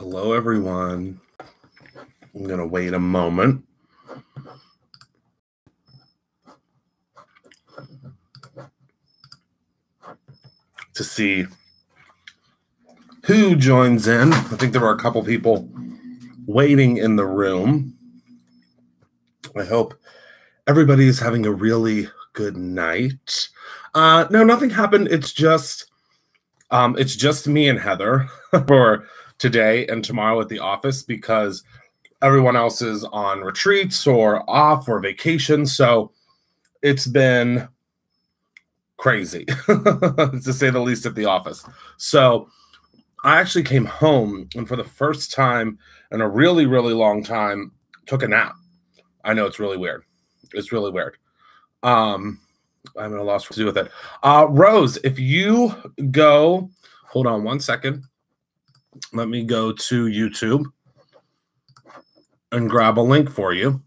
Hello, everyone. I'm going to wait a moment. To see who joins in. I think there are a couple people waiting in the room. I hope everybody is having a really good night. No, nothing happened. It's just me and Heather for today and tomorrow at the office because everyone else is on retreats or off or vacation. So it's been crazy, to say the least, at the office. So I actually came home and for the first time in a really, really long time, took a nap. I know it's really weird. It's really weird. I'm at a loss what to do with it. Rose, if you go, hold on one second. Let me go to YouTube and grab a link for you.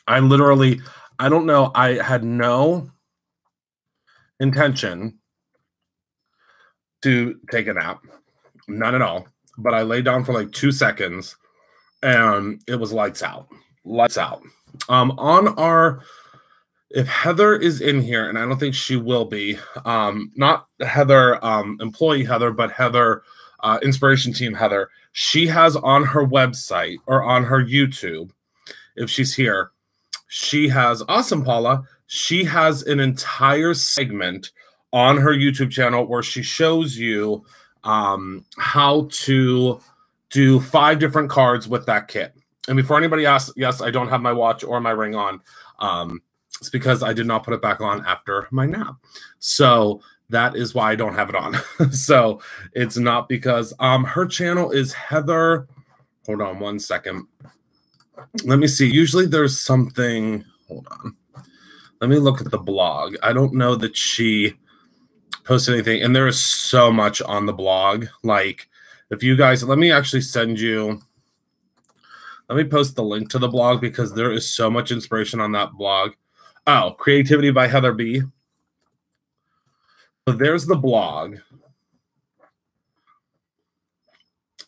I don't know. I had no intention to take a nap. None at all. But I lay down for like 2 seconds and it was lights out. Lights out. If Heather is in here, and I don't think she will be, not Heather, employee Heather, but Heather, Inspiration Team Heather, she has on her website or on her YouTube, if she's here, she has, awesome, Paula, she has an entire segment on her YouTube channel where she shows you how to do 5 different cards with that kit. And before anybody asks, yes, I don't have my watch or my ring on. It's because I did not put it back on after my nap. So that is why I don't have it on. So it's not because her channel is Heather. Hold on one second. Let me see. Usually there's something. Hold on. Let me look at the blog. I don't know that she posted anything. And there is so much on the blog. Like, if you guys, let me actually send you. Let me post the link to the blog because there is so much inspiration on that blog. Oh, Creativity by Heather B. So there's the blog.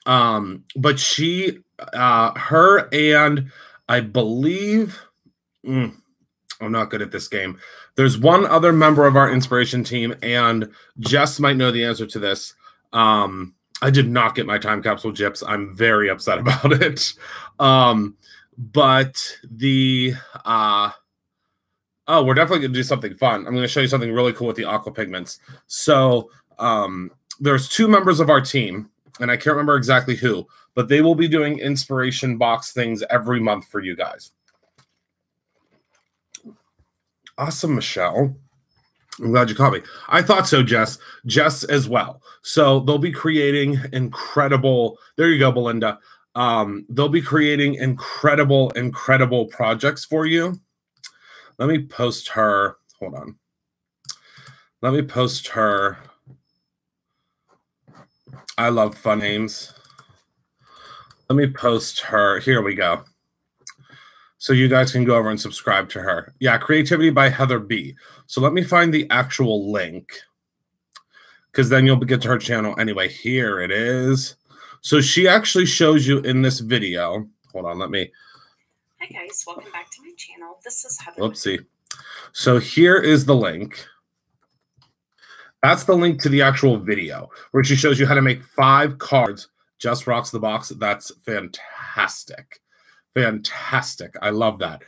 But she, her and I believe, I'm not good at this game. There's one other member of our inspiration team, and Jess might know the answer to this. I did not get my time capsule gyps. I'm very upset about it. But the we're definitely going to do something fun. I'm going to show you something really cool with the Aqua Pigments. So there's 2 members of our team, and I can't remember exactly who, but they will be doing inspiration box things every month for you guys. Awesome, Michelle. I'm glad you caught me. I thought so, Jess. Jess as well. So they'll be creating incredible. There you go, Belinda. They'll be creating incredible projects for you. Let me post her. Hold on. Let me post her. I love fun names. Let me post her. Here we go. So you guys can go over and subscribe to her. Yeah, Creativity by Heather B. So let me find the actual link because then you'll get to her channel. Anyway, here it is. So she actually shows you in this video. Hold on, let me. Hi guys, welcome back to my channel. This is Heather. Oopsie. So here is the link. That's the link to the actual video where she shows you how to make 5 cards. Just rocks the box. That's fantastic. Fantastic. I love that.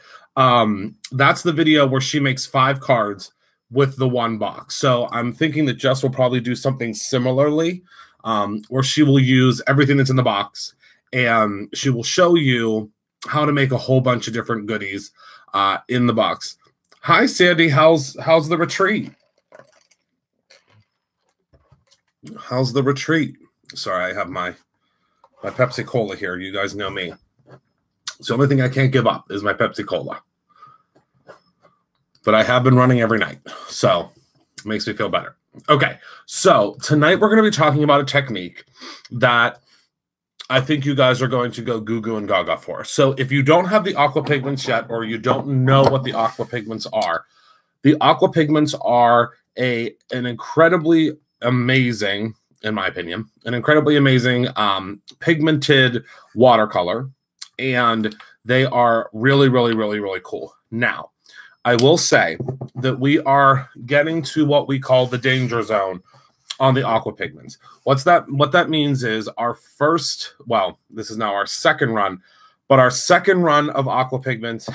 That's the video where she makes 5 cards with the 1 box. So I'm thinking that Jess will probably do something similarly where she will use everything that's in the box and she will show you how to make a whole bunch of different goodies in the box. Hi, Sandy. How's the retreat? How's the retreat? Sorry, I have my Pepsi Cola here. You guys know me. It's the only thing I can't give up is my Pepsi Cola. But I have been running every night, so it makes me feel better. Okay, so tonight we're going to be talking about a technique that I think you guys are going to go goo-goo and gaga for. So if you don't have the Aqua Pigments yet, or you don't know what the Aqua Pigments are, the Aqua Pigments are an incredibly amazing in my opinion, an incredibly amazing pigmented watercolor, and they are really, really, really, really cool. Now, I will say that we are getting to what we call the danger zone on the Aqua Pigments. What that means is our first, well, this is now our second run, but our second run of Aqua Pigments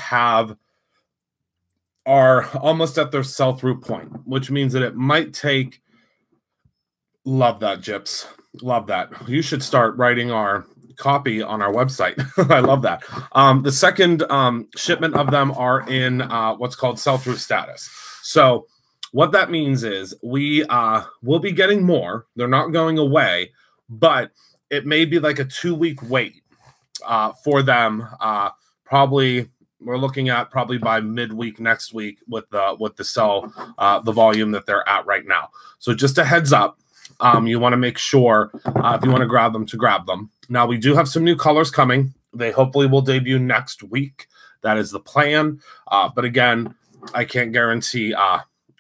are almost at their sell-through point, which means that it might take, love that, Gyps, love that. You should start writing our copy on our website. I love that. The second shipment of them are in what's called sell-through status. So what that means is we will be getting more. They're not going away, but it may be like a 2-week wait for them. Probably we're looking at probably by midweek next week with the volume that they're at right now. So just a heads up, you want to make sure if you want to grab them. Now we do have some new colors coming. They hopefully will debut next week. That is the plan. But again, I can't guarantee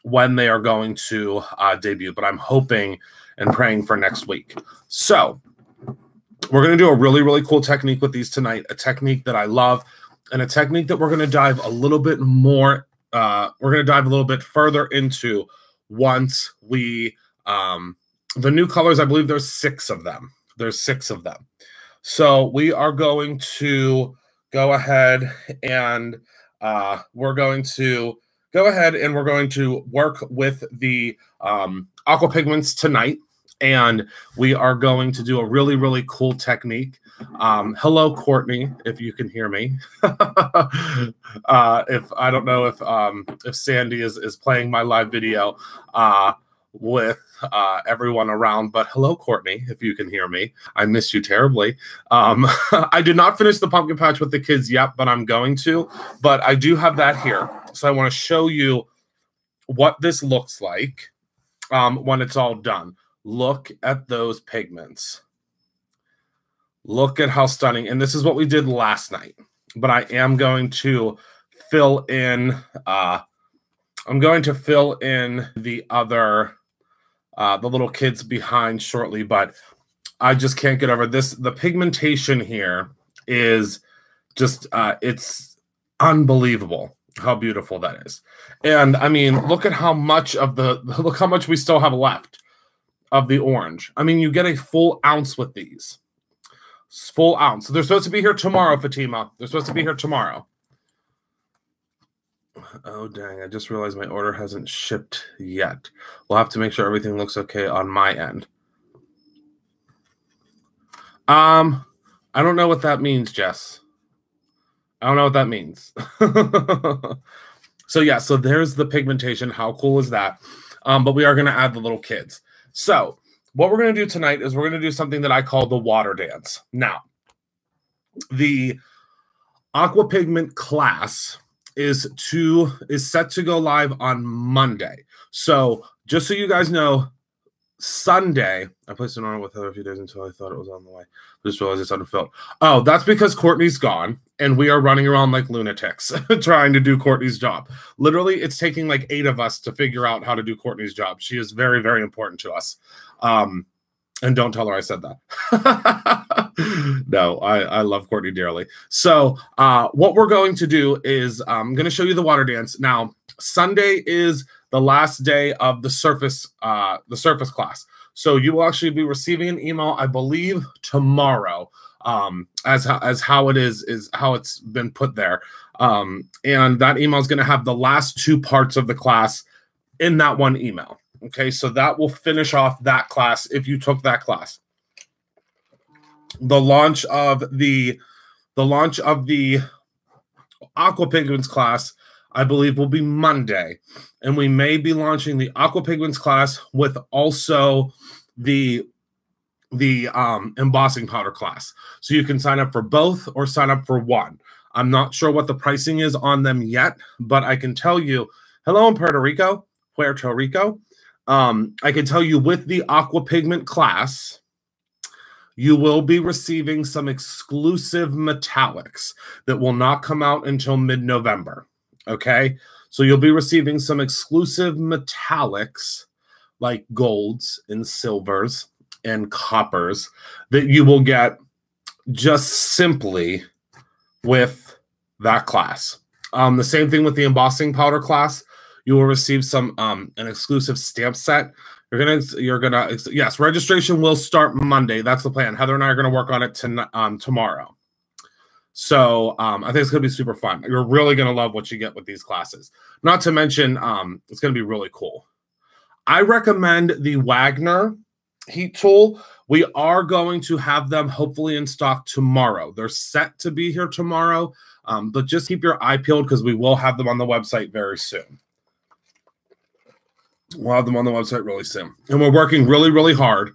when they are going to debut, but I'm hoping and praying for next week. So we're going to do a really, really cool technique with these tonight, a technique that I love, and a technique that we're going to dive a little bit more, we're going to dive a little bit further into once we, the new colors, I believe there's 6 of them. There's 6 of them. So we are going to go ahead and we're going to work with the Aqua Pigments tonight, and we are going to do a really, really cool technique. Hello, Courtney, if you can hear me. If I don't know if Sandy is playing my live video with everyone around, but hello, Courtney, if you can hear me. I miss you terribly. I did not finish the pumpkin patch with the kids yet, but I'm going to. But I do have that here, so I want to show you what this looks like when it's all done. Look at those pigments. Look at how stunning. And this is what we did last night. But I am going to fill in the other the little kids behind shortly, but I just can't get over this. The pigmentation here is just it's unbelievable how beautiful that is. And I mean, look at how much we still have left of the orange. I mean, you get a full ounce with these. Full ounce. So they're supposed to be here tomorrow, Fatima. They're supposed to be here tomorrow. Oh, dang. I just realized my order hasn't shipped yet. We'll have to make sure everything looks okay on my end. I don't know what that means, Jess. I don't know what that means. So, yeah. So there's the pigmentation. How cool is that? But we are going to add the little kids. So what we're going to do tonight is we're going to do something that I call the water dance. Now, the Aqua Pigment class is set to go live on Monday. So just so you guys know, Sunday, I placed an order with her a few days until I thought it was on the way. I just realized it's unfilled. Oh, that's because Courtney's gone and we are running around like lunatics trying to do Courtney's job. Literally, it's taking like 8 of us to figure out how to do Courtney's job. She is very, very important to us. And don't tell her I said that. No, I love Courtney dearly. So what we're going to do is I'm going to show you the water dance. Now, Sunday is the last day of the surface class. So you will actually be receiving an email, I believe, tomorrow as how it is how it's been put there. And that email is going to have the last 2 parts of the class in that one email. Okay, so that will finish off that class if you took that class. The launch of the Aqua Pigments class, I believe, will be Monday, and we may be launching the Aqua Pigments class with also the embossing powder class. So you can sign up for both or sign up for one. I'm not sure what the pricing is on them yet, but I can tell you, hello in Puerto Rico. I can tell you with the Aqua Pigment class, you will be receiving some exclusive metallics that will not come out until mid-November, okay? So you'll be receiving some exclusive metallics like golds and silvers and coppers that you will get just simply with that class. The same thing with the embossing powder class. You will receive some an exclusive stamp set. Yes, registration will start Monday. That's the plan. Heather and I are gonna work on it tomorrow. So I think it's gonna be super fun. You're really gonna love what you get with these classes. Not to mention, it's gonna be really cool. I recommend the Wagner heat tool. We are going to have them hopefully in stock tomorrow. They're set to be here tomorrow, but just keep your eye peeled because we will have them on the website very soon. We'll have them on the website really soon. And we're working really, really hard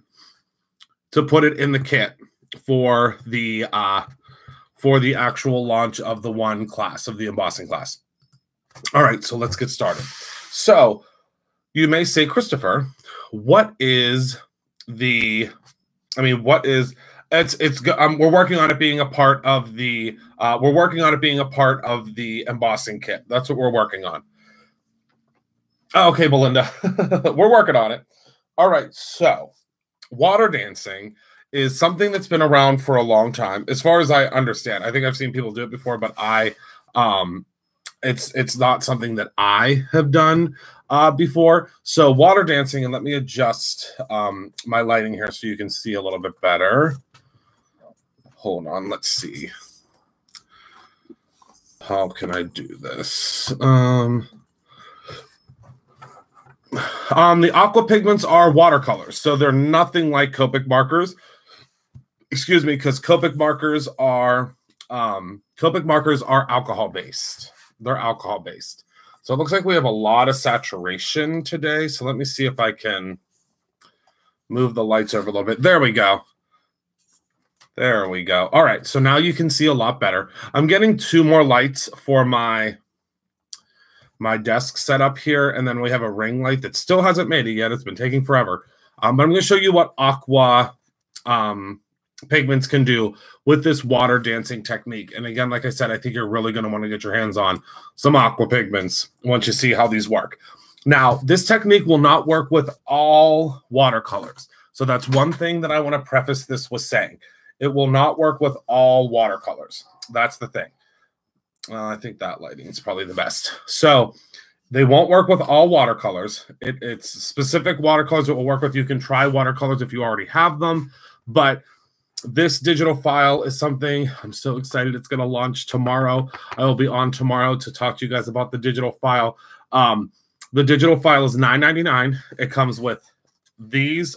to put it in the kit for the actual launch of the one class, of the embossing class. All right, so let's get started. So you may say, Christopher, what is the, we're working on it being a part of the, embossing kit. That's what we're working on. Okay, Belinda, we're working on it. All right, so water dancing is something that's been around for a long time, as far as I understand. I think I've seen people do it before, but it's not something that I have done before. So water dancing, and let me adjust my lighting here so you can see a little bit better. Hold on, let's see. How can I do this? The Aqua pigments are watercolors, so they're nothing like Copic markers. Excuse me, because Copic markers are alcohol based. They're alcohol based. So it looks like we have a lot of saturation today. So let me see if I can move the lights over a little bit. There we go. There we go. All right, so now you can see a lot better. I'm getting 2 more lights for my desk set up here, and then we have a ring light that still hasn't made it yet. It's been taking forever. But I'm going to show you what Aqua pigments can do with this water dancing technique. And again, like I said, I think you're really going to want to get your hands on some Aqua pigments once you see how these work. Now, this technique will not work with all watercolors. So that's one thing that I want to preface this with saying. It will not work with all watercolors. That's the thing. I think that lighting is probably the best. So they won't work with all watercolors. It's specific watercolors that will work with. You can try watercolors if you already have them, but this digital file is something I'm so excited. It's going to launch tomorrow. I will be on tomorrow to talk to you guys about the digital file. The digital file is $9.99. It comes with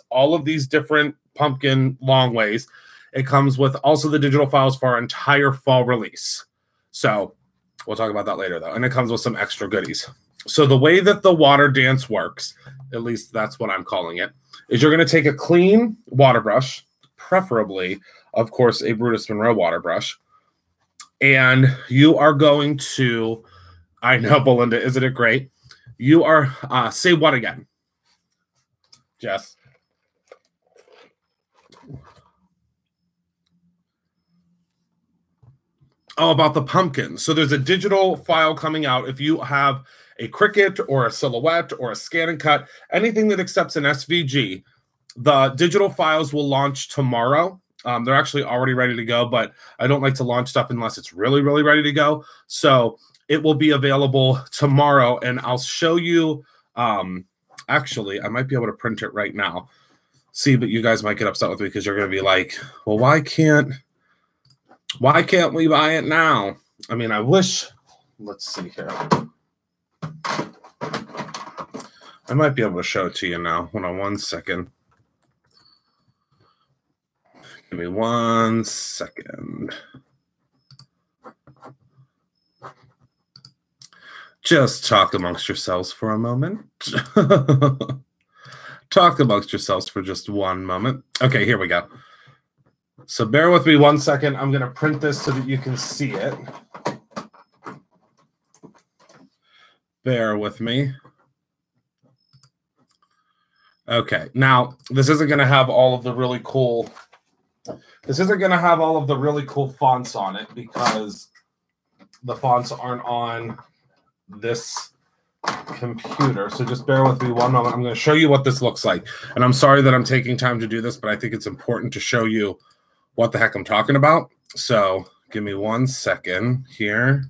all of these different pumpkin long ways. It comes with also the digital files for our entire fall release. So we'll talk about that later, though. And it comes with some extra goodies. So the way that the water dance works, at least that's what I'm calling it, is you're going to take a clean water brush, preferably, of course, a Brutus Monroe water brush. And you are going to, I know, Belinda, isn't it great? You are, say what again? Jess? Oh, about the pumpkins. So there's a digital file coming out. If you have a Cricut or a Silhouette or a Scan and Cut, anything that accepts an SVG, the digital files will launch tomorrow. They're actually already ready to go, but I don't like to launch stuff unless it's really, really ready to go. So it will be available tomorrow, and I'll show you. Actually, I might be able to print it right now. See, but you guys might get upset with me because you're going to be like, well, why can't we buy it now? I mean, I wish. Let's see here. I might be able to show it to you now. Hold on 1 second. Give me 1 second. Just talk amongst yourselves for a moment. Talk amongst yourselves for just 1 moment. Okay, here we go. So bear with me 1 second. I'm going to print this so that you can see it. Bear with me. Okay, now this isn't going to have all of the really cool. This isn't going to have all of the really cool fonts on it because the fonts aren't on this computer, so just bear with me one moment. I'm going to show you what this looks like. And I'm sorry that I'm taking time to do this, but I think it's important to show you what the heck I'm talking about. So give me 1 second here.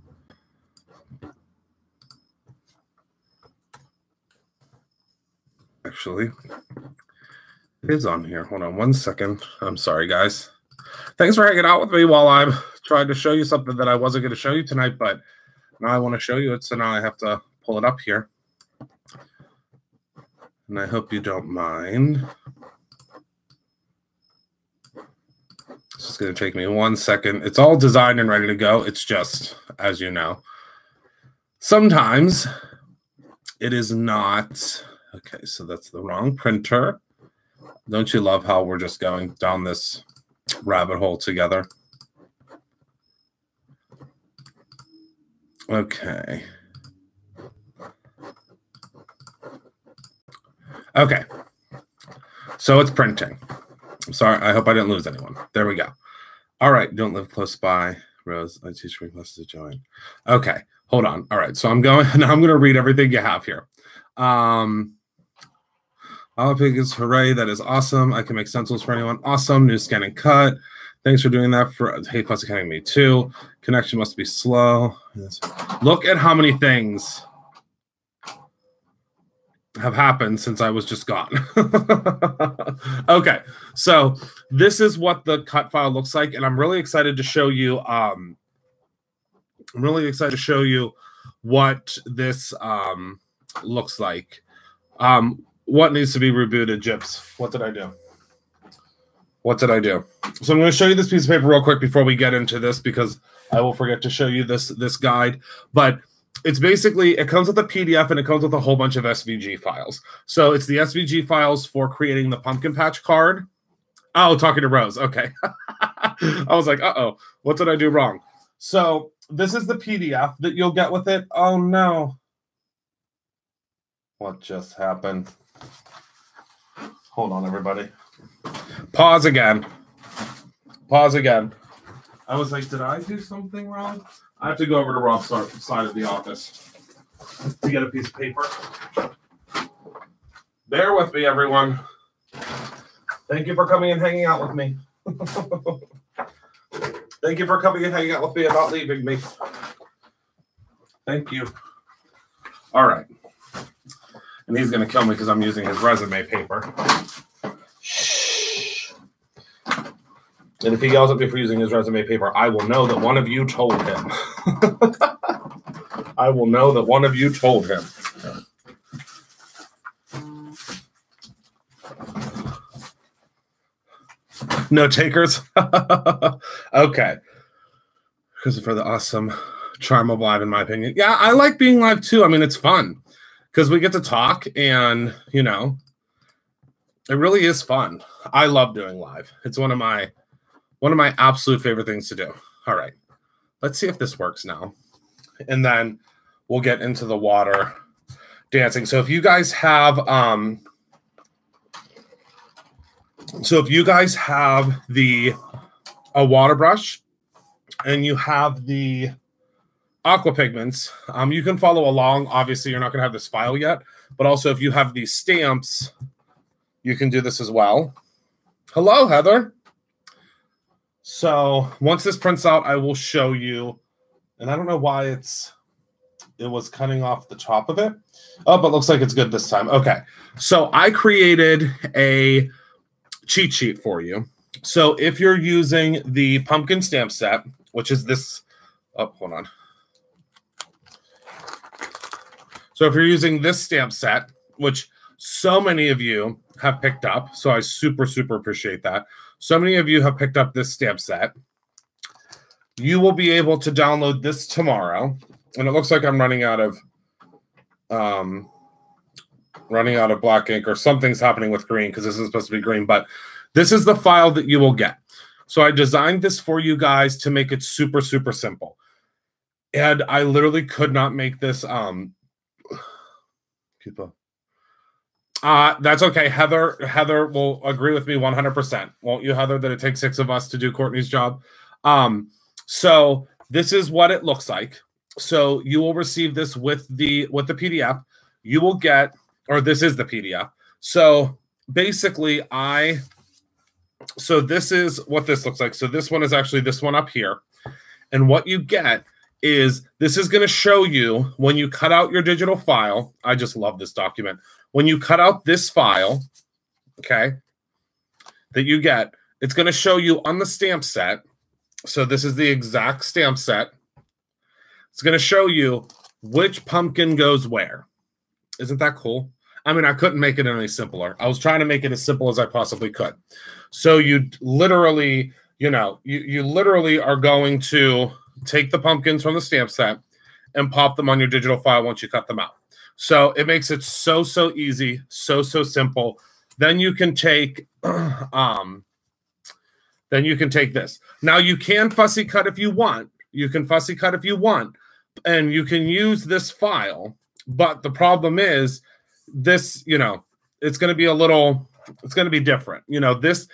Actually, it is on here. Hold on 1 second. I'm sorry, guys. Thanks for hanging out with me while I'm trying to show you something that I wasn't going to show you tonight, but now I want to show you it, so now I have to pull it up here. And I hope you don't mind. It's just going to take me 1 second. It's all designed and ready to go. It's just, as you know, sometimes it is not. Okay, so that's the wrong printer. Don't you love how we're just going down this rabbit hole together? Okay. Okay. So it's printing. I'm sorry. I hope I didn't lose anyone. There we go. All right. Don't live close by. Rose, I teach requests to join. Okay. Hold on. All right. So I'm going to read everything you have here. Pigments, hooray. That is awesome. I can make stencils for anyone. Awesome. New scan and cut. Thanks for doing that. Hey, plus accounting me too. Connection must be slow. Look at how many things have happened since I was just gone. Okay, so this is what the cut file looks like, and I'm really excited to show you. I'm really excited to show you what this looks like. What needs to be rebooted, Gyps? What did I do? What did I do? So I'm going to show you this piece of paper real quick before we get into this, because I will forget to show you this guide. But it's basically, it comes with a PDF and it comes with a whole bunch of SVG files. So it's the SVG files for creating the pumpkin patch card. Oh, talking to Rose. Okay. I was like, uh-oh, what did I do wrong? So this is the PDF that you'll get with it. Oh, no. What just happened? Hold on, everybody. Pause again. Pause again. I was like, did I do something wrong? I have to go over to Rob's side of the office to get a piece of paper. Bear with me, everyone. Thank you for coming and hanging out with me. Thank you for coming and hanging out with me and not leaving me. Thank you. All right. And he's going to kill me because I'm using his resume paper. Shh. And if he yells at me for using his resume paper, I will know that one of you told him. I will know that one of you told him. No takers? Okay. Christopher, the awesome charm of live, in my opinion. Yeah, I like being live too. I mean, it's fun because we get to talk and, you know, it really is fun. I love doing live. It's one of my absolute favorite things to do. All right. Let's see if this works now. And then we'll get into the water dancing. So if you guys have a water brush and you have the Aqua Pigments, you can follow along. Obviously, you're not going to have this file yet, but also if you have these stamps, you can do this as well. Hello, Heather. So once this prints out, I will show you. And I don't know why it was cutting off the top of it. Oh, but looks like it's good this time. Okay. So I created a cheat sheet for you. So if you're using the pumpkin stamp set, which is this, oh, hold on. So if you're using this stamp set, which so many of you have picked up, so I super, super appreciate that. So many of you have picked up this stamp set. You will be able to download this tomorrow. And it looks like I'm running out of black ink, or something's happening with green because this is supposed to be green, but this is the file that you will get. So I designed this for you guys to make it super, super simple. And I literally could not make this that's okay. Heather will agree with me 100%. Won't you, Heather, that it takes 6 of us to do Courtney's job? So this is what it looks like. So you will receive this with the PDF. you will get, or this is the PDF. So basically so this is what this looks like. So this one is actually this one up here. And what you get is this is going to show you when you cut out your digital file. I just love this document. When you cut out this file, okay, that you get, it's going to show you on the stamp set. So this is the exact stamp set. It's going to show you which pumpkin goes where. Isn't that cool? I mean, I couldn't make it any simpler. I was trying to make it as simple as I possibly could. So you literally, you know, you literally are going to take the pumpkins from the stamp set and pop them on your digital file once you cut them out. So it makes it so easy, so simple. Then you can take this. Now you can fussy cut if you want. You can fussy cut if you want, and you can use this file. But the problem is this, you know, it's going to be a little, it's going to be different. You know, this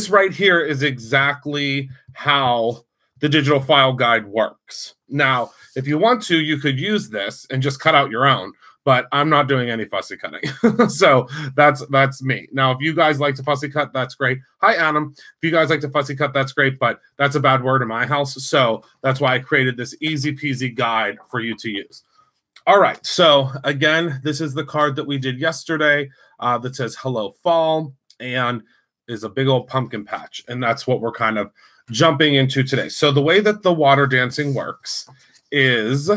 right here is exactly how the digital file guide works. Now, if you want to, you could use this and just cut out your own, but I'm not doing any fussy cutting. So that's me. Now, if you guys like to fussy cut, that's great. Hi, Adam. If you guys like to fussy cut, that's great, but that's a bad word in my house. So that's why I created this easy peasy guide for you to use. All right. So again, this is the card that we did yesterday that says Hello Fall and is a big old pumpkin patch. And that's what we're kind of jumping into today. So the way that the water dancing works is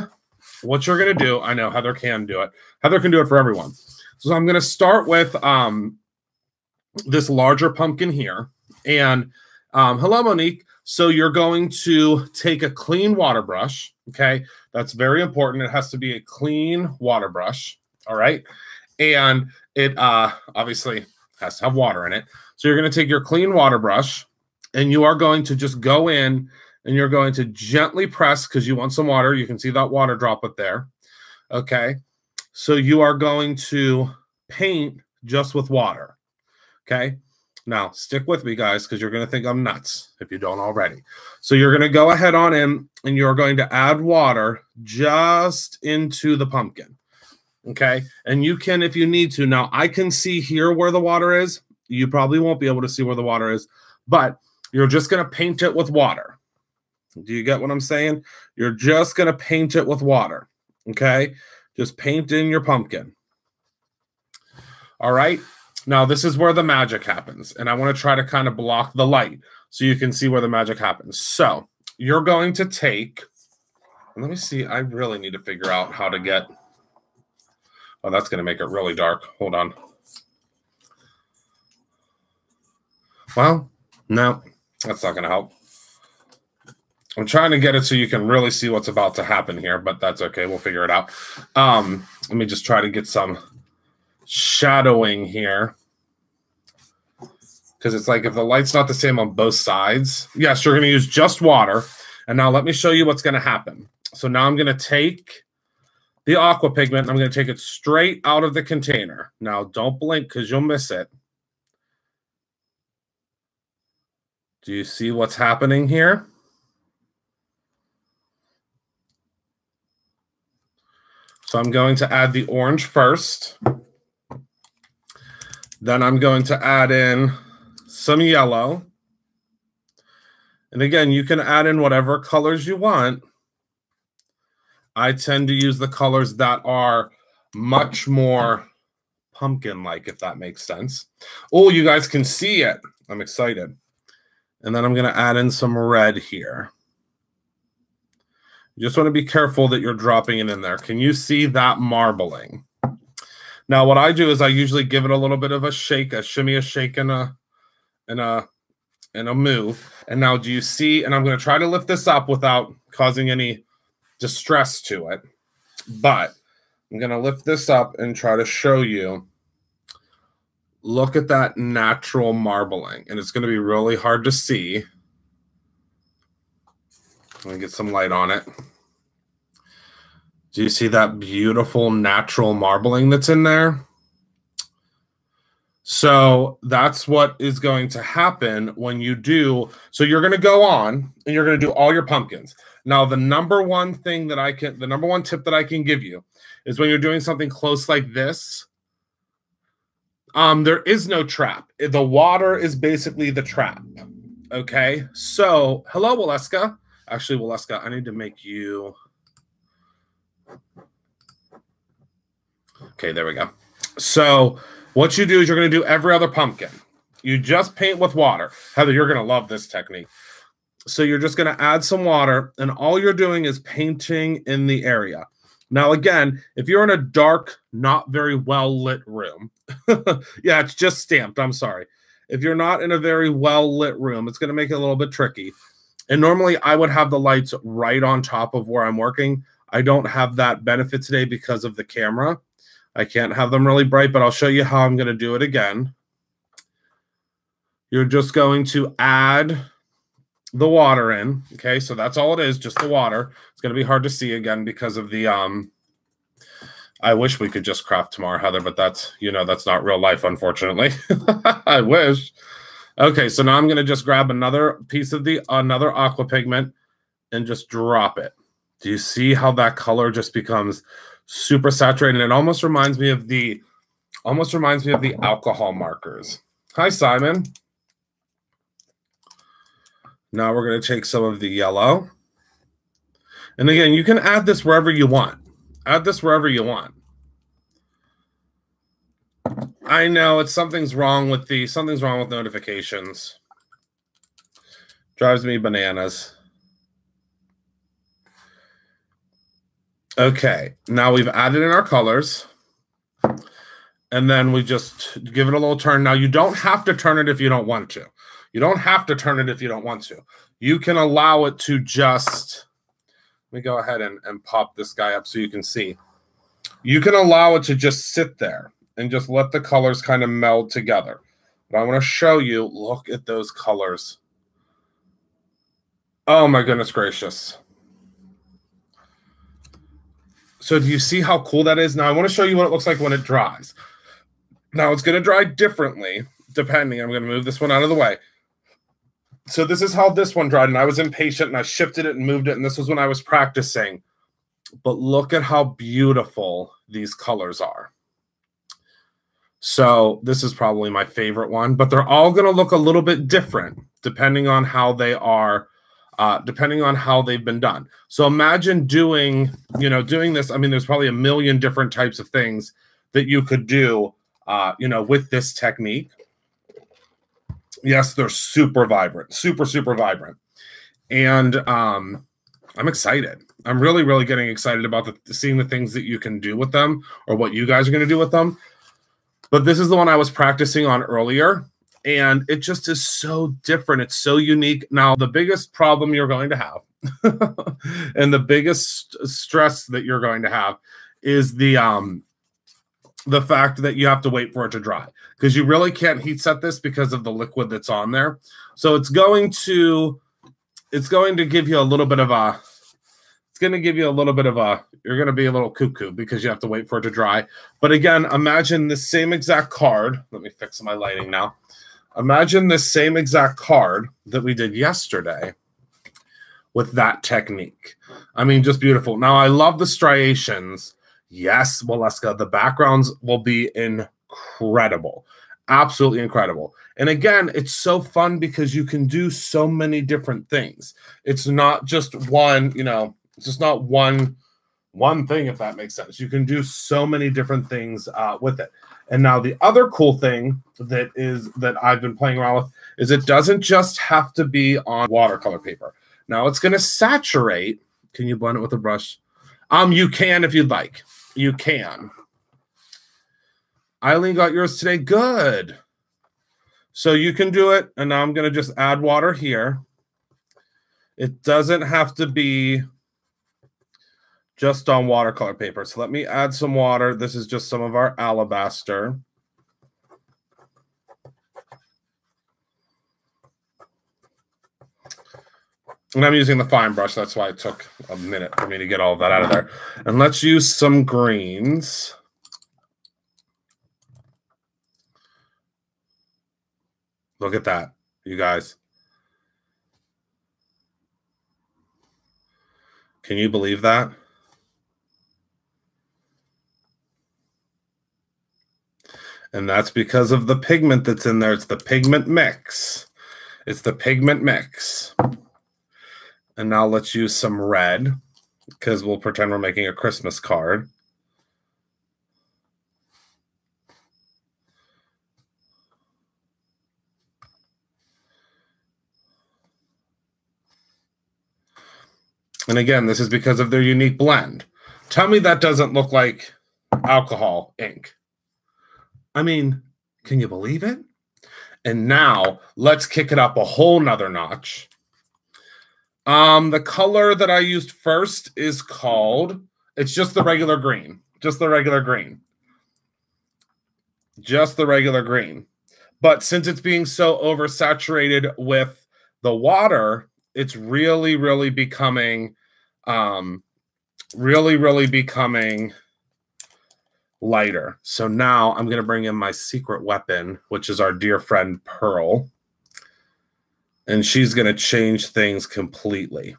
what you're going to do. I know Heather can do it. Heather can do it for everyone. So I'm going to start with this larger pumpkin here. And hello, Monique. So you're going to take a clean water brush. Okay. That's very important. It has to be a clean water brush. All right. And it obviously has to have water in it. So you're going to take your clean water brush and you are going to just go in and you're going to gently press because you want some water. You can see that water droplet there. Okay. So you are going to paint just with water. Okay. Now stick with me, guys, because you're going to think I'm nuts if you don't already. So you're going to go ahead on in and you're going to add water just into the pumpkin. Okay. And you can, if you need to. Now I can see here where the water is. You probably won't be able to see where the water is, but you're just going to paint it with water. Do you get what I'm saying? You're just going to paint it with water. Okay. Just paint in your pumpkin. All right. Now this is where the magic happens. And I want to try to kind of block the light so you can see where the magic happens. So you're going to take, let me see. I really need to figure out how to get, oh, that's going to make it really dark. Hold on. Well, no, that's not going to help. I'm trying to get it so you can really see what's about to happen here, but that's okay. We'll figure it out. Let me just try to get some shadowing here. Because it's like if the light's not the same on both sides. Yes, you're going to use just water. And now let me show you what's going to happen. So now I'm going to take the aqua pigment. And I'm going to take it straight out of the container. Now don't blink because you'll miss it. Do you see what's happening here? So I'm going to add the orange first. Then I'm going to add in some yellow. And again, you can add in whatever colors you want. I tend to use the colors that are much more pumpkin-like, if that makes sense. Oh, you guys can see it. I'm excited. And then I'm going to add in some red here. You just want to be careful that you're dropping it in there. Can you see that marbling? Now, what I do is I usually give it a little bit of a shake, a shimmy, a shake, and a move. And now, do you see? And I'm going to try to lift this up without causing any distress to it. But I'm going to lift this up and try to show you. Look at that natural marbling. And it's going to be really hard to see. Let me get some light on it. Do you see that beautiful natural marbling that's in there? So that's what is going to happen when you do. So you're going to go on and you're going to do all your pumpkins. Now, the number one tip that I can give you is when you're doing something close like this, there is no trap. The water is basically the trap. Okay, so hello, Waleska. Actually, Waleska, I need to make you. Okay, there we go. So what you do is you're going to do every other pumpkin. You just paint with water. Heather, you're going to love this technique. So you're just going to add some water, and all you're doing is painting in the area. Now, again, if you're in a dark, not very well-lit room, yeah, it's just stamped. I'm sorry. If you're not in a very well-lit room, it's going to make it a little bit tricky. And normally I would have the lights right on top of where I'm working. I don't have that benefit today because of the camera. I can't have them really bright, but I'll show you how I'm going to do it again. You're just going to add the water in. Okay, so that's all it is, just the water. It's going to be hard to see again because of the I wish we could just craft tomorrow, Heather, but that's, that's not real life, unfortunately. I wish. Okay, so now I'm going to just grab another piece of another aqua pigment and just drop it. Do you see how that color just becomes super saturated? It almost reminds me of the alcohol markers. Hi, Simon. Now we're going to take some of the yellow. And again, you can add this wherever you want. Add this wherever you want. I know something's wrong with notifications. Drives me bananas. Okay, now we've added in our colors. And then we just give it a little turn. Now, you don't have to turn it if you don't want to. You don't have to turn it if you don't want to. You can allow it to just... Let me go ahead and pop this guy up so you can see. You can allow it to just sit there and just let the colors kind of meld together. But I want to show you, look at those colors. Oh my goodness gracious. So do you see how cool that is? Now I want to show you what it looks like when it dries. Now it's going to dry differently depending. I'm going to move this one out of the way. So this is how this one dried, and I was impatient and I shifted it and moved it, and this was when I was practicing. But look at how beautiful these colors are. So this is probably my favorite one, but they're all going to look a little bit different depending on how they are, depending on how they've been done. So imagine doing this. I mean, there's probably a million different types of things that you could do, with this technique. Yes, they're super vibrant, super, super vibrant. And I'm excited. I'm really, really getting excited about seeing the things that you can do with them, or what you guys are going to do with them. But this is the one I was practicing on earlier, and it just is so different. It's so unique. Now, the biggest problem you're going to have and the biggest stress that you're going to have is the fact that you have to wait for it to dry, because you really can't heat set this because of the liquid that's on there. So it's going to give you a little bit of a, you're going to be a little cuckoo because you have to wait for it to dry. But again, imagine the same exact card. Let me fix my lighting now. Imagine the same exact card that we did yesterday with that technique. I mean, just beautiful. Now, I love the striations. Yes, Waleska, the backgrounds will be incredible. Absolutely incredible. And again, it's so fun because you can do so many different things. It's not just one, it's just not one thing, if that makes sense. You can do so many different things with it. And now the other cool thing that I've been playing around with is it doesn't just have to be on watercolor paper. Now it's going to saturate. Can you blend it with a brush? You can if you'd like. You can. Eileen got yours today. Good. So you can do it. And now I'm going to just add water here. It doesn't have to be just on watercolor paper. So let me add some water. This is just some of our alabaster. And I'm using the fine brush. That's why it took a minute for me to get all of that out of there. And let's use some greens. Look at that, you guys. Can you believe that? And that's because of the pigment that's in there. It's the pigment mix. It's the pigment mix. And now let's use some red, because we'll pretend we're making a Christmas card. And again, this is because of their unique blend. Tell me that doesn't look like alcohol ink. I mean, can you believe it? And now let's kick it up a whole nother notch. The color that I used first is called, it's just the regular green. Just the regular green. Just the regular green. But since it's being so oversaturated with the water, it's really, really becoming lighter. So now I'm going to bring in my secret weapon, which is our dear friend Pearl. And she's going to change things completely.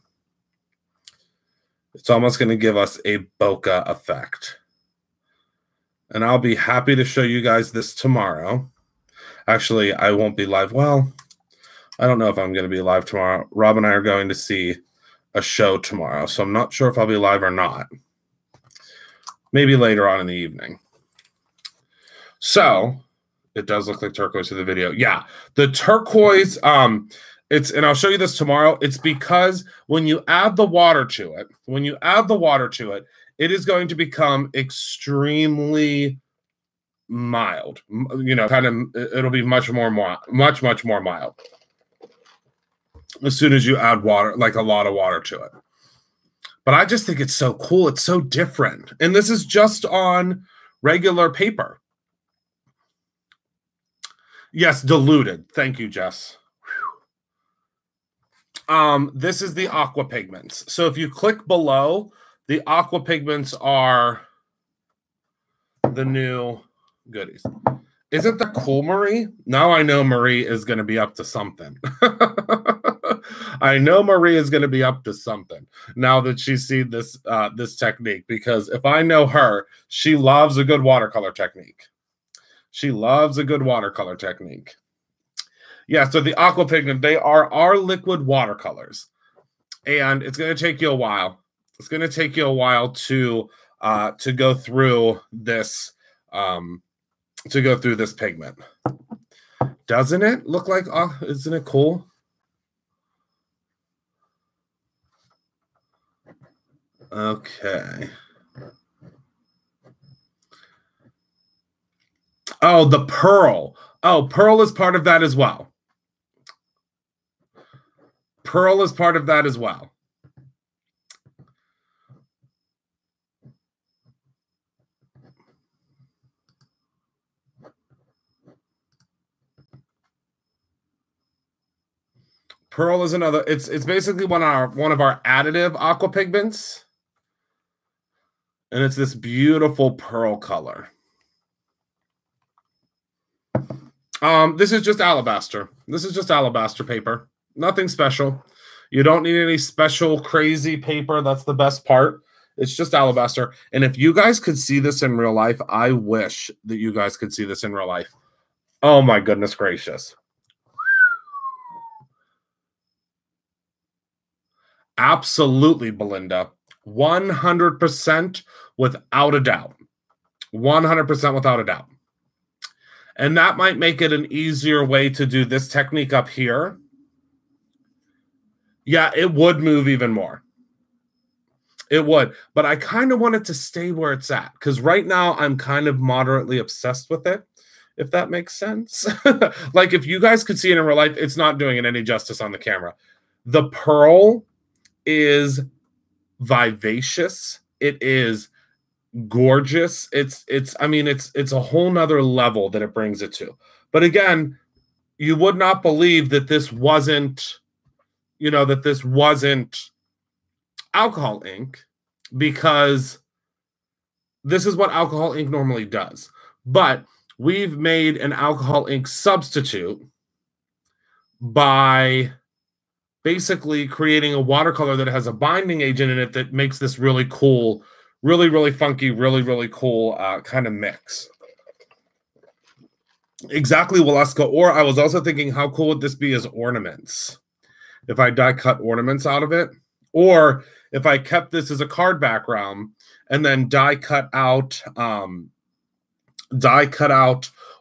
It's almost going to give us a bokeh effect. And I'll be happy to show you guys this tomorrow. Actually, I won't be live. Well, I don't know if I'm going to be live tomorrow. Rob and I are going to see a show tomorrow, so I'm not sure if I'll be live or not. Maybe later on in the evening. So, it does look like turquoise to the video. Yeah, the turquoise, and I'll show you this tomorrow. It's because when you add the water to it, it is going to become extremely mild. You know, it'll be much more mild. As soon as you add water, like a lot of water to it. But I just think it's so cool. It's so different. And this is just on regular paper. Yes, diluted. Thank you, Jess. This is the Aqua Pigments. So if you click below, the Aqua Pigments are the new goodies. Isn't that cool, Marie? Now I know Marie is going to be up to something. I know Marie is going to be up to something now that she's seen this this technique, because if I know her, she loves a good watercolor technique. She loves a good watercolor technique. Yeah, so the Aqua Pigment, they are our liquid watercolors. And it's going to take you a while. It's going to take you a while to go through this pigment. Doesn't it look like, isn't it cool? Okay. Oh, the pearl. Oh, pearl is part of that as well. Pearl is part of that as well. Pearl is another. It's basically one of our additive aqua pigments, and it's this beautiful pearl color. This is just alabaster. This is just alabaster paper. Nothing special. You don't need any special crazy paper. That's the best part. It's just alabaster. And if you guys could see this in real life, I wish that you guys could see this in real life. Oh my goodness gracious. Absolutely, Belinda. 100% without a doubt. 100% without a doubt. And that might make it an easier way to do this technique up here. Yeah, it would move even more. It would. But I kind of want it to stay where it's at, because right now I'm kind of moderately obsessed with it, if that makes sense. Like, if you guys could see it in real life, it's not doing it any justice on the camera. The pearl is vivacious. It is gorgeous. It's a whole nother level that it brings it to. But again, you would not believe that this wasn't, that this wasn't alcohol ink, because this is what alcohol ink normally does. But we've made an alcohol ink substitute by basically creating a watercolor that has a binding agent in it that makes this really cool, really, really funky, really, really cool kind of mix. Exactly, Waleska. Or I was also thinking, how cool would this be as ornaments? If I die cut ornaments out of it, or if I kept this as a card background and then die cut out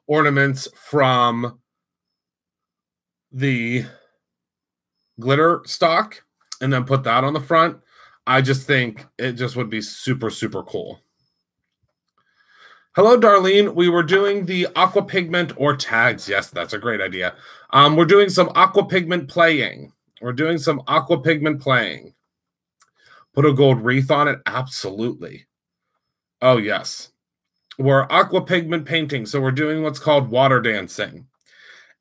ornaments from the glitter stock and then put that on the front. I just think it just would be super, super cool. Hello, Darlene. We were doing the aqua pigment or tags. Yes, that's a great idea. We're doing some aqua pigment playing. We're doing some aqua pigment playing. Put a gold wreath on it? Absolutely. Oh, yes. We're aqua pigment painting. So we're doing what's called water dancing.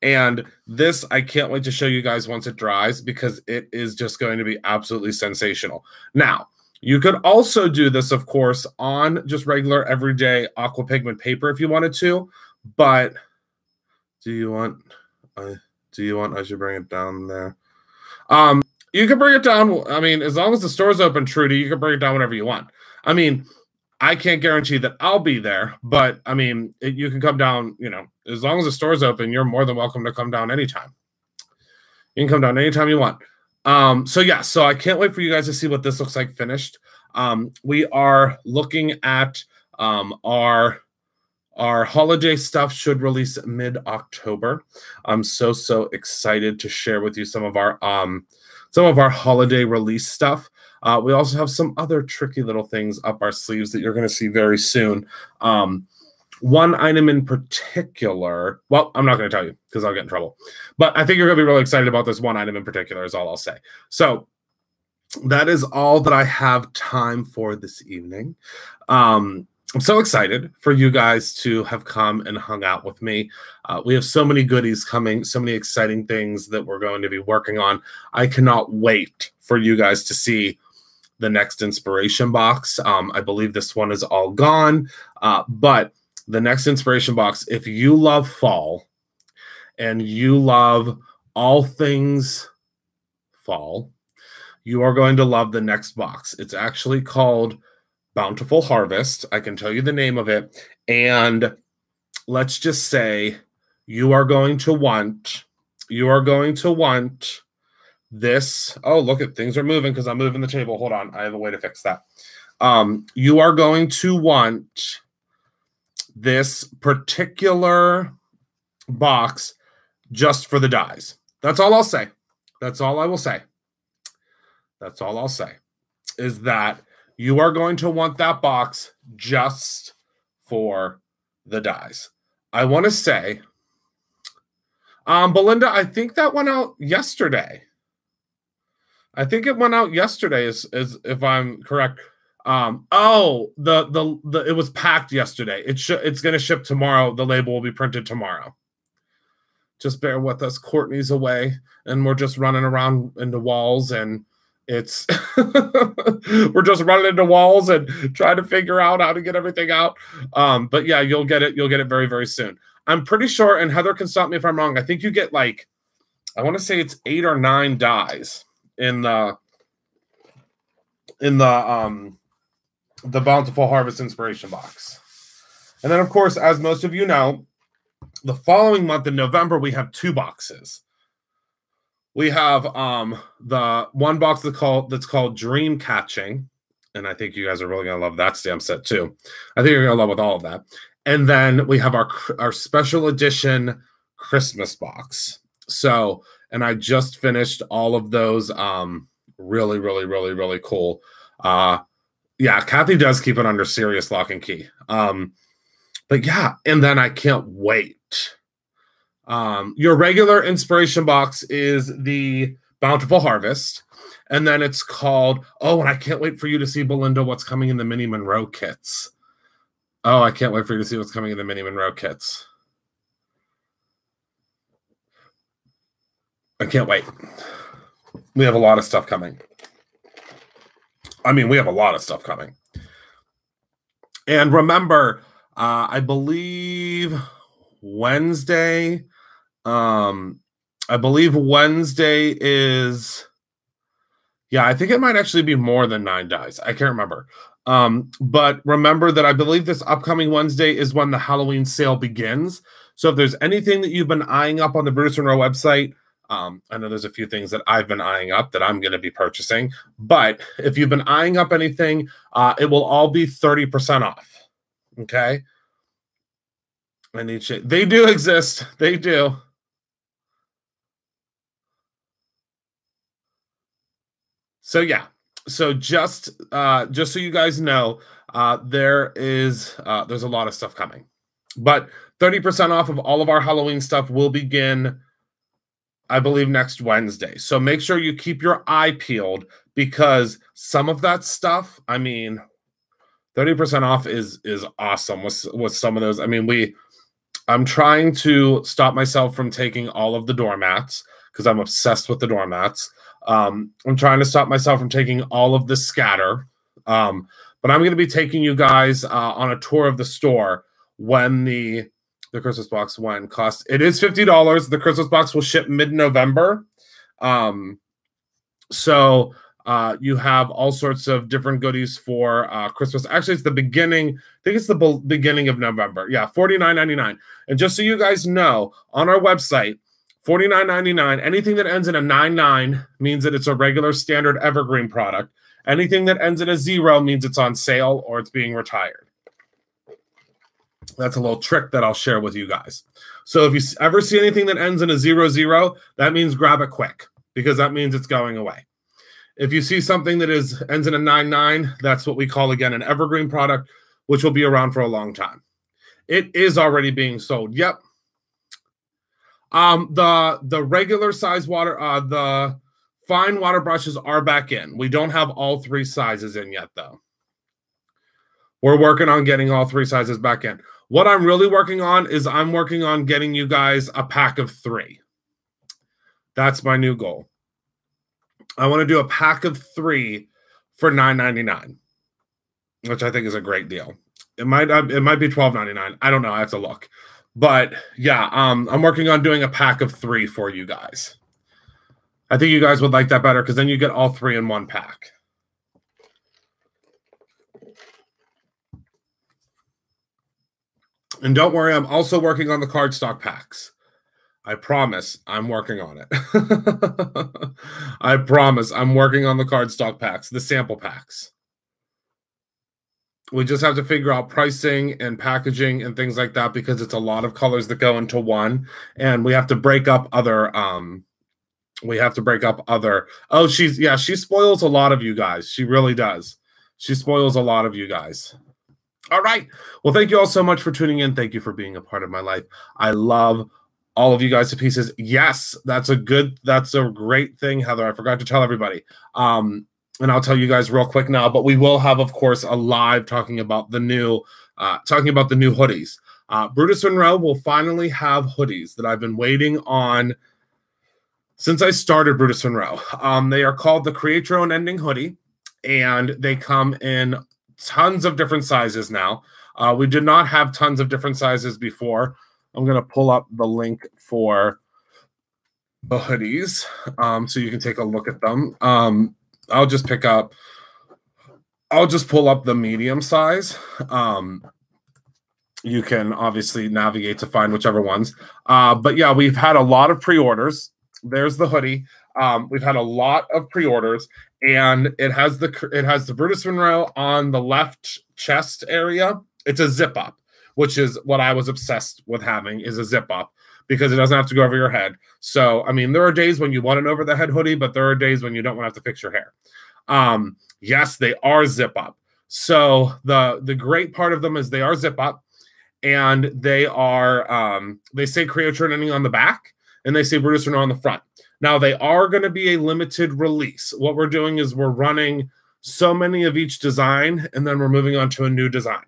And this, I can't wait to show you guys once it dries because it is just going to be absolutely sensational. Now, you could also do this, of course, on just regular everyday aqua pigment paper if you wanted to. But do you want I should bring it down there? You can bring it down. I mean, as long as the store's open, Trudy, you can bring it down whenever you want. I mean, I can't guarantee that I'll be there, but I mean, you can come down, you know, as long as the store's open, you're more than welcome to come down anytime. You can come down anytime you want. So yeah, so I can't wait for you guys to see what this looks like finished. We are looking at our holiday stuff should release mid-October. I'm so excited to share with you some of our holiday release stuff. We also have some other tricky little things up our sleeves that you're going to see very soon. One item in particular, well, I'm not going to tell you because I'll get in trouble, but I think you're going to be really excited about this one item in particular is all I'll say. So that is all that I have time for this evening. I'm so excited for you guys to have come and hung out with me. We have so many goodies coming, so many exciting things that we're going to be working on. I cannot wait for you guys to see the next inspiration box. I believe this one is all gone, but the next inspiration box, if you love fall and you love all things fall, you are going to love the next box. It's actually called Bountiful Harvest. I can tell you the name of it. And let's just say you are going to want this. Oh, look at things are moving because I'm moving the table. Hold on. I have a way to fix that. You are going to want this particular box just for the dies. That's all I'll say. That's all I will say. That's all I'll say is that you are going to want that box just for the dies. I want to say, Belinda, I think that went out yesterday. I think it went out yesterday, is if I'm correct. It was packed yesterday. It's going to ship tomorrow. The label will be printed tomorrow. Just bear with us. Courtney's away, and we're just running around into walls, and it's we're just running into walls and trying to figure out how to get everything out. But yeah, you'll get it. You'll get it very, very soon. I'm pretty sure, and Heather can stop me if I'm wrong. I think you get like, I want to say it's 8 or 9 dies in the Bountiful Harvest Inspiration Box. And then, of course, as most of you know, the following month in November, we have 2 boxes. We have the one box that's called Dream Catching, and I think you guys are really going to love that stamp set too. I think you're going to love with all of that. And then we have our special edition Christmas box. So, and I just finished all of those really, really, really, really cool. Yeah, Kathy does keep it under serious lock and key. But yeah, and then I can't wait. Your regular inspiration box is the Bountiful Harvest. And then it's called, oh, and I can't wait for you to see, Belinda, what's coming in the Mini Monroe kits. Oh, I can't wait for you to see what's coming in the Mini Monroe kits. I can't wait. We have a lot of stuff coming. I mean, we have a lot of stuff coming. And remember, I believe Wednesday is Yeah, I think it might actually be more than 9 dies. I can't remember. But remember that I believe this upcoming Wednesday is when the Halloween sale begins. So if there's anything that you've been eyeing up on the Bruce and Row website, I know there's a few things that I've been eyeing up that I'm going to be purchasing. But if you've been eyeing up anything, it will all be 30% off. Okay? I need shit. They do exist. They do. So yeah. So just so you guys know, there's a lot of stuff coming. But 30% off of all of our Halloween stuff will begin, I believe, next Wednesday. So make sure you keep your eye peeled, because some of that stuff, I mean, 30% off is awesome with some of those. I mean, I'm trying to stop myself from taking all of the doormats because I'm obsessed with the doormats. I'm trying to stop myself from taking all of the scatter. But I'm going to be taking you guys on a tour of the store when the Christmas box costs. It is $50. The Christmas box will ship mid-November. So you have all sorts of different goodies for Christmas. Actually, it's the beginning. I think it's the beginning of November. Yeah, $49.99. And just so you guys know, on our website, $49.99. Anything that ends in a 99 means that it's a regular standard evergreen product. Anything that ends in a 0 means it's on sale or it's being retired. That's a little trick that I'll share with you guys. So if you ever see anything that ends in a 00, that means grab it quick, because that means it's going away. If you see something that ends in a 99, that's what we call, again, an evergreen product, which will be around for a long time. It is already being sold. Yep. The regular size water, the fine water brushes are back in. We don't have all 3 sizes in yet, though. We're working on getting all 3 sizes back in. What I'm really working on is I'm working on getting you guys a pack of 3. That's my new goal. I want to do a pack of 3 for $9.99, which I think is a great deal. It might be $12.99. I don't know. I have to look. But yeah, I'm working on doing a pack of 3 for you guys. I think you guys would like that better, because then you get all 3 in one pack. And don't worry, I'm also working on the cardstock packs. I promise I'm working on it. I promise I'm working on the cardstock packs, the sample packs. We just have to figure out pricing and packaging and things like that, because it's a lot of colors that go into one, and we have to break up other oh, she spoils a lot of you guys. She really does. She spoils a lot of you guys. All right. Well, thank you all so much for tuning in. Thank you for being a part of my life. I love all of you guys to pieces. Yes, that's a great thing, Heather. I forgot to tell everybody. And I'll tell you guys real quick now, but we will have, of course, a live talking about the new hoodies. Brutus and Row will finally have hoodies that I've been waiting on since I started Brutus and Row. They are called the Create Your Own Ending Hoodie, and they come in tons of different sizes now. We did not have tons of different sizes before. I'm going to pull up the link for the hoodies so you can take a look at them. I'll just pull up the medium size. You can obviously navigate to find whichever ones. But yeah, we've had a lot of pre-orders. There's the hoodie. We've had a lot of pre-orders, and it has the Brutus Monroe on the left chest area. It's a zip up, which is what I was obsessed with having, is a zip up, because it doesn't have to go over your head. So, I mean, there are days when you want an over the head hoodie, but there are days when you don't want to have to fix your hair. Yes, they are zip up. So the great part of them is they are zip up, and they are they say Create Your Own Ending on the back, and they say Brutus Monroe on the front. Now, they are going to be a limited release. What we're doing is we're running so many of each design, and then we're moving on to a new design.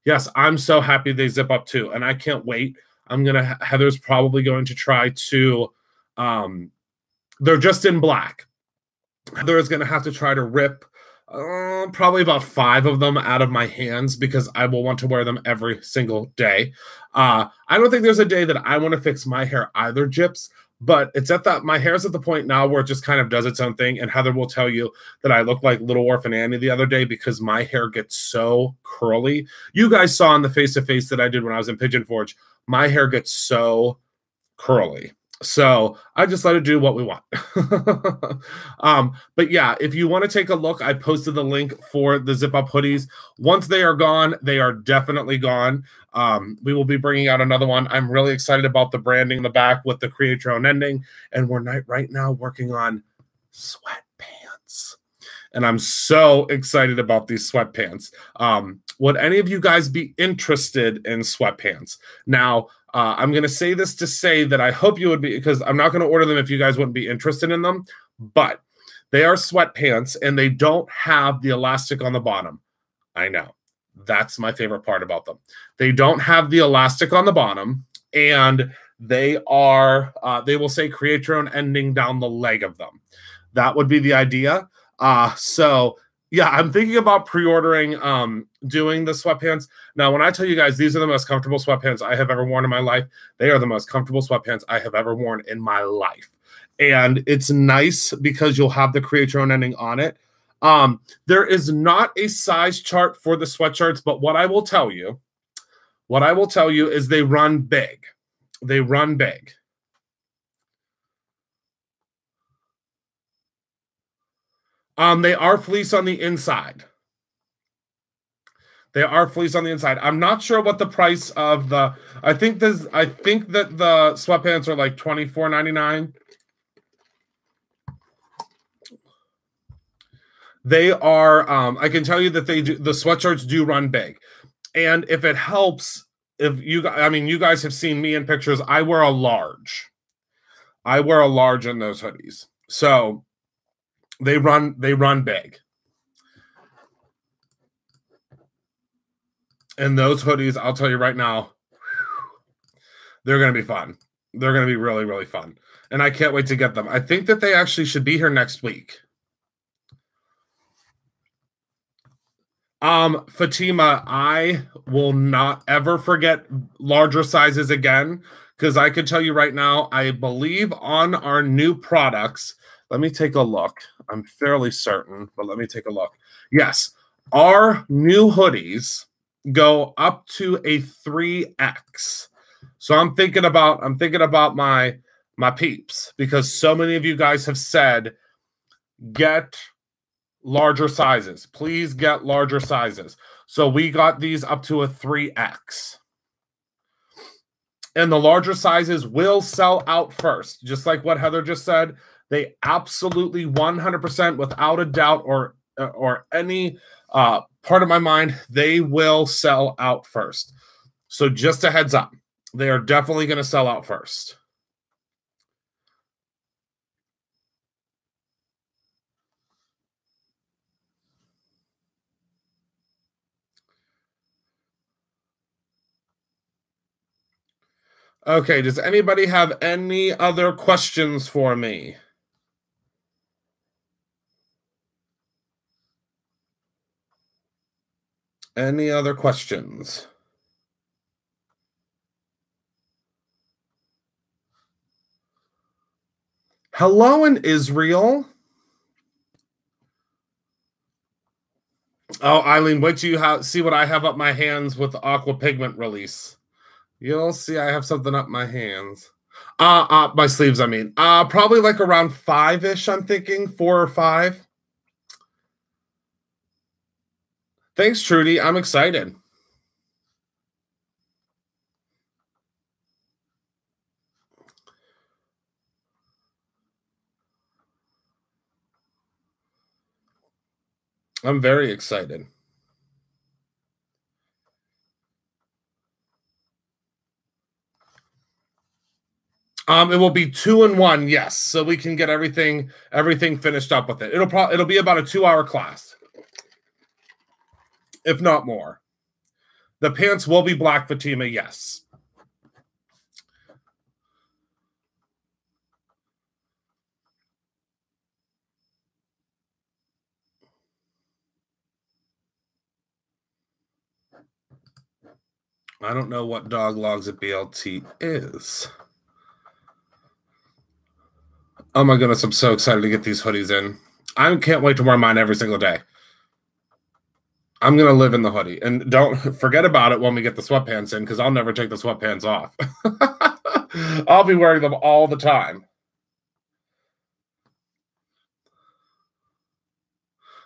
Yes, I'm so happy they zip up too, and I can't wait. Heather's probably going to try to, they're just in black. Heather is going to have to try to rip probably about 5 of them out of my hands, because I will want to wear them every single day. I don't think there's a day that I want to fix my hair either, Gyps, But it's at that, my hair's at the point now where it just kind of does its own thing. And Heather will tell you that I look like Little Orphan Annie the other day because my hair gets so curly. You guys saw in the face-to-face that I did when I was in Pigeon Forge, my hair gets so curly. So I just let it do what we want. But yeah, if you want to take a look, I posted the link for the zip up hoodies. Once they are gone, they are definitely gone. We will be bringing out another one. I'm really excited about the branding in the back with the create your own ending. And we're right now working on sweatpants. And I'm so excited about these sweatpants. Would any of you guys be interested in sweatpants? Now, I'm going to say this to say that I hope you would be, because I'm not going to order them if you guys wouldn't be interested in them, but they are sweatpants and they don't have the elastic on the bottom. I know. That's my favorite part about them. They don't have the elastic on the bottom, and they will say create your own ending down the leg of them. That would be the idea. So yeah, I'm thinking about pre-ordering, doing the sweatpants. Now, when I tell you guys, these are the most comfortable sweatpants I have ever worn in my life. They are the most comfortable sweatpants I have ever worn in my life. And it's nice because you'll have the create your own ending on it. There is not a size chart for the sweatshirts, but what I will tell you is they run big. They run big. They are fleece on the inside. They are fleece on the inside. I'm not sure what the price of the. I think that the sweatpants are like $24.99. They are. I can tell you that they do. The sweatshirts do run big, and if it helps, you guys have seen me in pictures. I wear a large. I wear a large in those hoodies, so they run big. And those hoodies, I'll tell you right now, they're going to be fun. They're going to be really, really fun. And I can't wait to get them. I think that they actually should be here next week. Fatima, I will not ever forget larger sizes again, because I could tell you right now, I believe on our new products, let me take a look. I'm fairly certain, but let me take a look. Yes, our new hoodies go up to a 3X. So I'm thinking about my peeps, because so many of you guys have said get larger sizes. Please get larger sizes. So we got these up to a 3X. And the larger sizes will sell out first. Just like what Heather just said, they absolutely 100% without a doubt or any part of my mind, they will sell out first. So just a heads up, they are definitely going to sell out first. Okay, does anybody have any other questions for me? Any other questions? Hello in Israel. Oh, Eileen, wait till you see what I have up my hands with the Aqua Pigment release. You'll see I have something up my hands. My sleeves, I mean. Probably like around 5-ish, I'm thinking. 4 or 5. Thanks, Trudy. I'm excited. I'm very excited. It will be 2 in 1, yes. So we can get everything finished up with it. It'll be about a 2-hour class, if not more. The pants will be black, Fatima, yes. I don't know what Dog Logs at BLT is. Oh my goodness, I'm so excited to get these hoodies in. I can't wait to wear mine every single day. I'm going to live in the hoodie. And don't forget about it when we get the sweatpants in, because I'll never take the sweatpants off. I'll be wearing them all the time.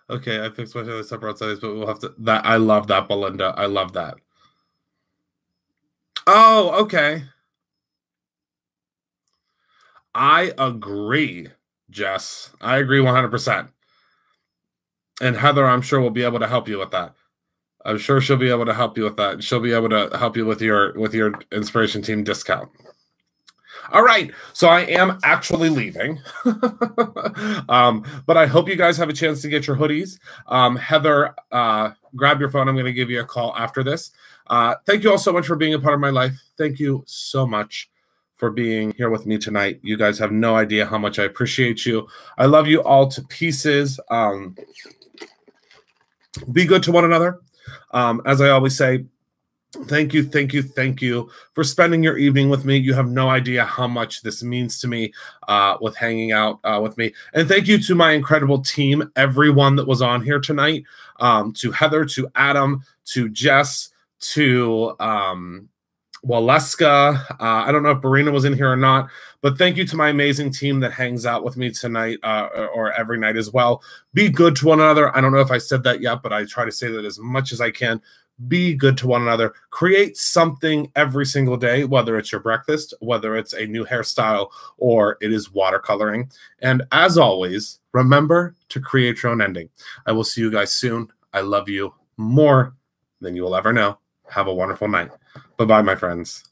Okay, I fixed my separate size, but we'll have to... That I love that, Belinda. I love that. Oh, okay. I agree, Jess. I agree 100%. And Heather, I'm sure, will be able to help you with that. I'm sure she'll be able to help you with that. She'll be able to help you with your inspiration team discount. All right, so I am actually leaving, but I hope you guys have a chance to get your hoodies. Heather, grab your phone. I'm going to give you a call after this. Thank you all so much for being a part of my life. Thank you so much for being here with me tonight. You guys have no idea how much I appreciate you. I love you all to pieces. Be good to one another. As I always say, thank you for spending your evening with me. You have no idea how much this means to me with hanging out with me. And thank you to my incredible team, everyone that was on here tonight, to Heather, to Adam, to Jess, to Waleska. I don't know if Barina was in here or not, but thank you to my amazing team that hangs out with me tonight or every night as well. Be good to one another. I don't know if I said that yet, but I try to say that as much as I can. Be good to one another. Create something every single day, whether it's your breakfast, whether it's a new hairstyle, or it is watercoloring. And as always, remember to create your own ending. I will see you guys soon. I love you more than you will ever know. Have a wonderful night. Bye-bye, my friends.